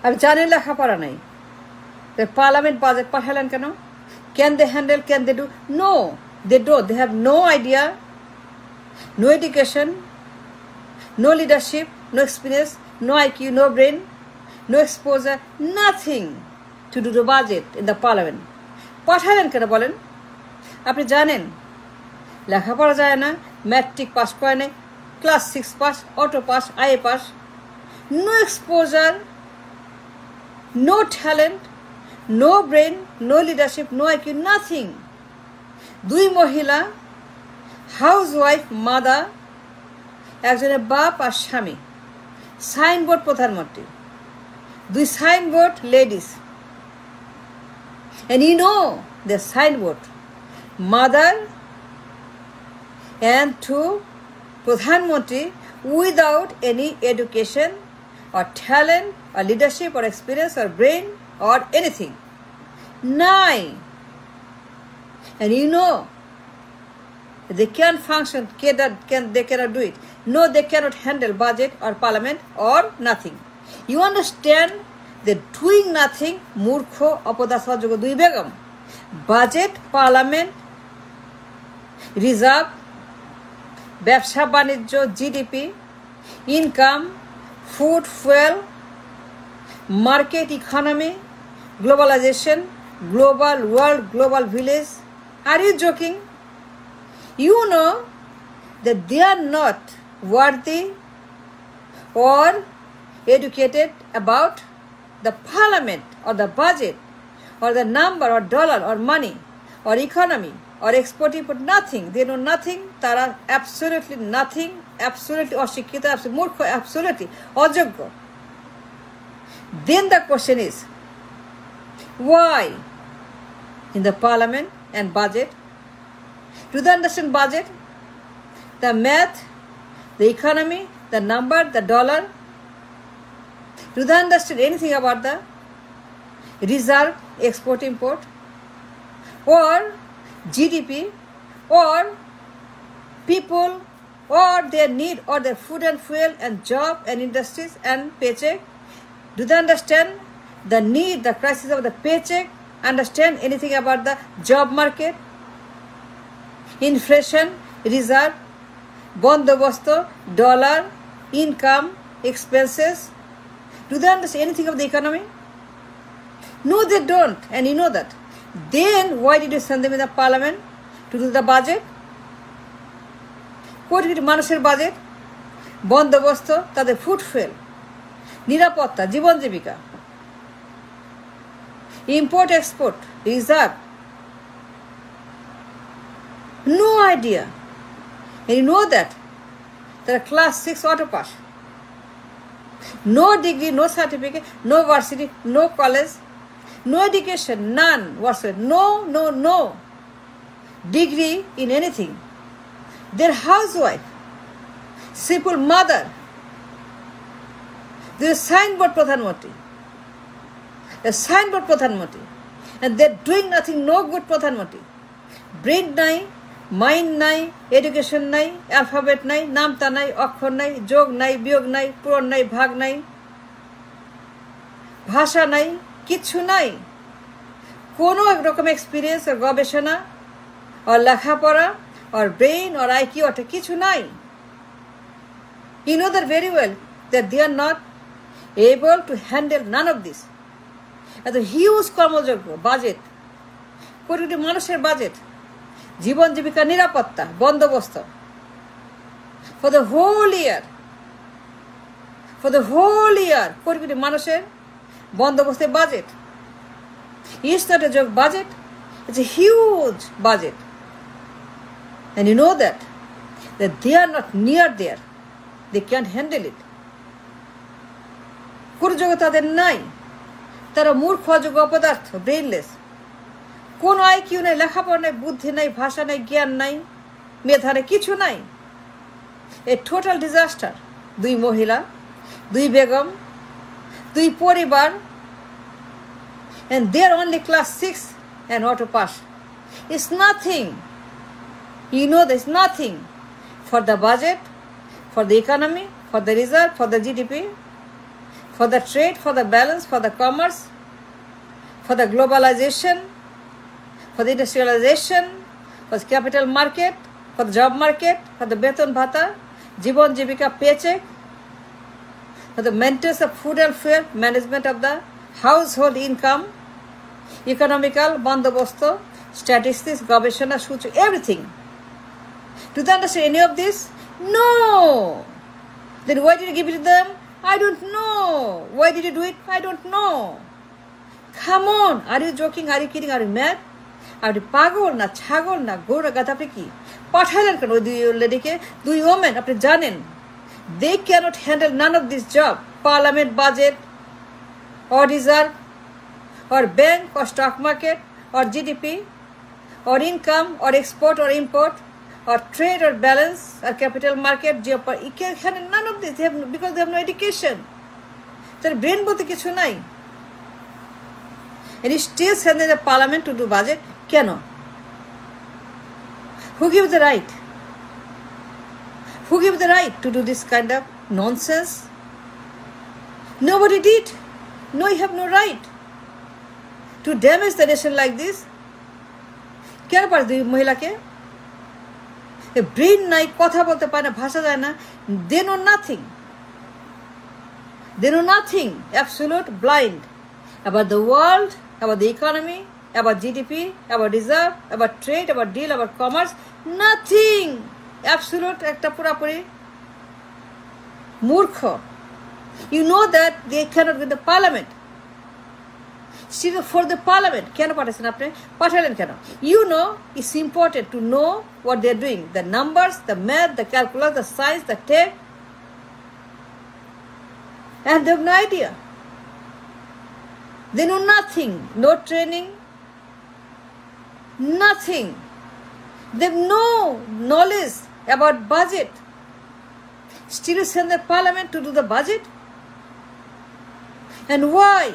আর জানেন লেখাপড়া নাই, পার্লামেন্ট বাজেট পাঠালেন কেন? Can they handle? Can they do? No, they don't. They have no idea, no education, no leadership, no experience, no IQ, no brain, no exposure, nothing to do the budget in the parliament. পাঠালেন কেন বলেন? আপনি জানেন লেখাপড়া যায় না, matric pass করে নেই, class 6 pass, auto pass, IA pass, no exposure, no talent, no brain, no leadership, no IQ, nothing. দুই মহিলা, হাউসওয়াইফ, মাদার, একজনের বাপ আর স্বামী, সাইনবোর্ড প্রধানমন্ত্রী, দুই signboard ladies, and you know the signboard, mother and two প্রধানমন্ত্রী without any education or talent or leadership or experience or brain or anything. Nine. And you know they can't function, they cannot do it. No, they cannot handle budget or parliament or nothing. You understand? They're doing nothing. মূর্খ, অপদাসযোগ্য দুই Begum. Budget, parliament, reserve, ব্যবসা বাণিজ্য, GDP, income, food, fuel, market, economy, globalization, global world, global village. Are you joking? You know that they are not worthy or educated about the parliament or the budget or the number or dollar or money or economy or export import, nothing. They know nothing. Tara absolutely nothing, absolutely অশিক্ষিত, absolutely মূর্খ, absolutely অযোগ্য। Then the question is, why in the parliament and budget? Do they understand budget, the math, the economy, the number, the dollar? Do they understand anything about the reserve, export, import, or GDP, or people, or their need, or their food and fuel and job and industries and paycheck? Do they understand the need, the crisis of the paycheck? Understand anything about the job market, inflation, reserve, বন্দোবস্ত, dollar, income, expenses? Do they understand anything of the economy? No, they don't, and you know that. Then why did you send them in the parliament to do the budget? Crore crore মানুষের budget, বন্দোবস্ত, তাদের food fuel, নিরাপত্তা, জীবন জীবিকা, import, export, reserve. No idea. And you know that there are class 6 auto pass. No degree, no certificate, no varsity, no college, no education, none whatsoever. No degree in anything. Their housewife, simple mother, their signboard প্রধানমন্ত্রী, a signboard প্রধানমন্ত্রী, and they're doing nothing, no good প্রধানমন্ত্রী। Brain নাই, mind নাই, education নাই, alphabet নাই, নামতা নাই, অক্ষর নাই, যোগ নাই, বিয়োগ নাই, পূরণ নাই, ভাগ নাই, ভাষা নাই, কিচ্ছু নাই, কোনো রকম এক্সপিরিয়েন্স আর গবেষণা আর লেখাপড়া আর ব্রেন আর আইকিউ ওটা কিছু নাই। You know that very well that they are not able to handle none of this. এত হিউজ কর্মযোগ্য বাজেট, কোটি কোটি মানুষের বাজেট, জীবন জীবিকা, নিরাপত্তা, বন্দোবস্ত for the whole year, crore crore মানুষের বন্দোবস্তের budget. It's not a joke budget, it's a huge budget. And you know that they are not near there, they can't handle it. কোনো যোগ্যতা তাদের নাই, তারা মূর্খ, অযোগ্য, অপদার্থ, ব্রেইনলেস, কোনো আইকিউ নাই, লেখাপড়া নাই, বুদ্ধি নাই, ভাষা নাই, জ্ঞান নাই, মেধা নাই, কিছু নাই। এ টোটাল ডিজাস্টার। দুই মহিলা, দুই বেগম, দুই পরিবার, and they are only class 6 and auto pass. It's nothing. You know there's nothing for the budget, for the economy, for the reserve, for the GDP, for the trade, for the balance, for the commerce, for the globalization, for the industrialization, for the capital market, for the job market, for the beton bhata, Jibon Jivika paycheck, for the maintenance of food and fuel, management of the household income, economical, bandobosto, statistics, gobeshona, shuchu, everything. Do they understand any of this? No! Then why did you give it to them? I don't know. Why did you do it? I don't know. Come on. Are you joking? Are you kidding? Are you mad? আপনি পাগল না ছাগল না গরু না গাধা, আপনি কি পাঠালেন কেন ওই দুই লেডিকে, দুই ওমেন? আপনি জানেন they cannot handle none of this job. Parliament, budget, or reserve, or bank, or stock market, or GDP, or income, or export, or import, or trade, or balance, or capital market, geopolitics. You can't handle none of this because they have no education. Their brain bolte kichu nai. And you still send the parliament to do budget? Keno? Who gives the right? Who gave the right to do this kind of nonsense? Nobody did. No, you have no right to damage the nation like this. কেন পারে দুই মহিলাকে? Brain নাই, কথা বলতে পারে না, ভাষা যায় না. They know nothing. They know nothing. Absolute blind about the world, about the economy, about GDP, about reserve, about trade, about deal, about commerce. Nothing. Absolute একটা পুরাপুরি মূর্খ. You know that they cannot get the parliament. Still for the parliament. কেন পাঠাচ্ছেন আপনি? পাঠালেন কেন? You know it's important to know what they're doing. The numbers, the math, the calculus, the science, the tech. And they have no idea. They know nothing. No training. Nothing. They have no knowledge about budget. Still you send the parliament to do the budget? And why?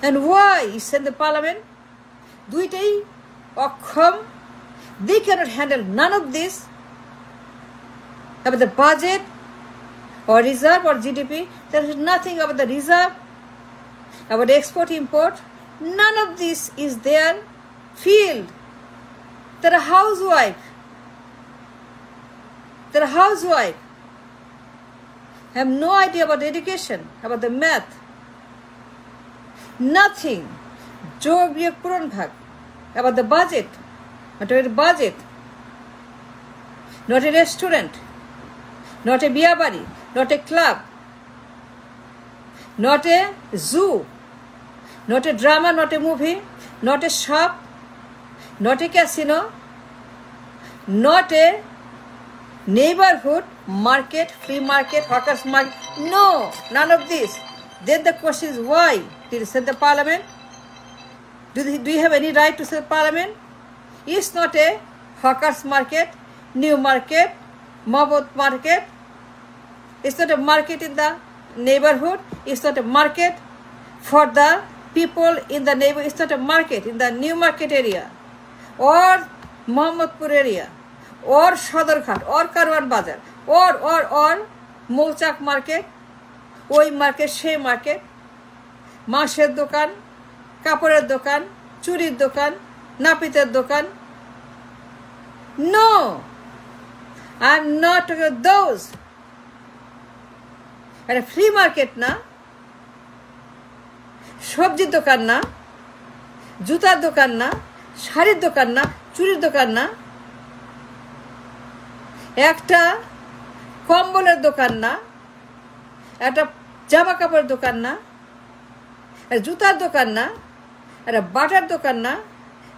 And why you send the parliament? Duitai অক্ষম. They cannot handle none of this. About the budget or reserve or GDP. There is nothing about the reserve, about export import. None of this is their field. They're a housewife. They're a housewife. Have no idea about education, about the math. Nothing. যোগ বিয়োগ পূরণ ভাগ. About the budget. Not a budget. Not a restaurant. Not a বিয়া বাড়ি. Not a club. Not a zoo. Not a drama, not a movie. Not a shop. Not a casino. Not a neighborhood market, free market, hawkers market. No, none of this. Then the question is why did you send the parliament? Do you have any right to send parliament? It's not a hawkers market, new market, Mabot market. It's not a market in the neighborhood. It's not a market for the people in the neighborhood. It's not a market in the new market area or Mohammadpur area or Sadarghat or Karwan Bazar or Mouchak market, ওই market সেই market, মাংসের দোকান, কাপড়ের দোকান, চুরির দোকান, নাপিতের দোকান. No, I'm not talking about those. একটা ফ্রি মার্কেট না, সবজির দোকান না, জুতার দোকান না, শাড়ির দোকান না, চুরির দোকান না, একটা কম্বলের দোকান না, একটা জামা কাপড়ের দোকান না, একটা জুতার দোকান না, একটা বাটার দোকান না,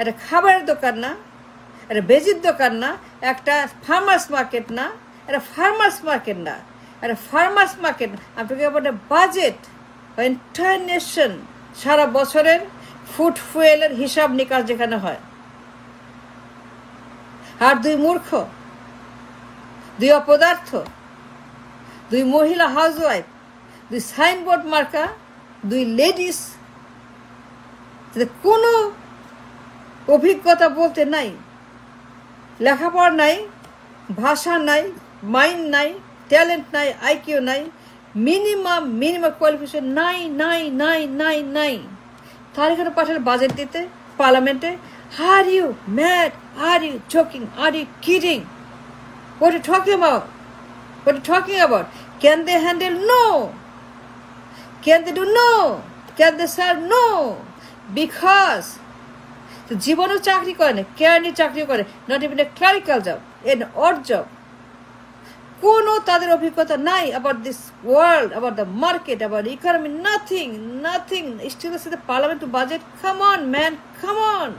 একটা খাবারের দোকান না, একটা বেজির দোকান না, একটা ফার্মার্স মার্কেট না, একটা ফার্মার্স মার্কেট না, একটা ফার্মার্স মার্কেট. আমি তোকে বলতে বাজেট এন্টায়ার নেশন সারা বছরের ফুড ফুয়েলের হিসাব নিকাশ যেখানে হয়. আর দুই মূর্খ, দুই অপদার্থ, দুই মহিলা হাউসওয়াইফ, দুই সাইনবোর্ড মার্কা, দুই লেডিস, কোনো অভিজ্ঞতা বলতে নাই, লেখাপড়া নাই, ভাষা নাই, মাইন্ড নাই, ট্যালেন্ট নাই, আইকিউ নাই, মিনিমাম কোয়ালিফিকেশন 9 তার এখানে পাঠালে বাজেট দিতে পার্লামেন্টে। Are you mad? Are you joking? Are you kidding? What are you talking about? What are you talking about? Can they handle? No. Can they do? No. Can they serve? No. Because জীবনও চাকরি করে না, কেয়ারনি চাকরিও করে, not even a clerical job, an odd job. কোনো তাদের অভিজ্ঞতা নাই about this world, about the market, about economy, nothing. Still parliament to budget. Come on man, come on.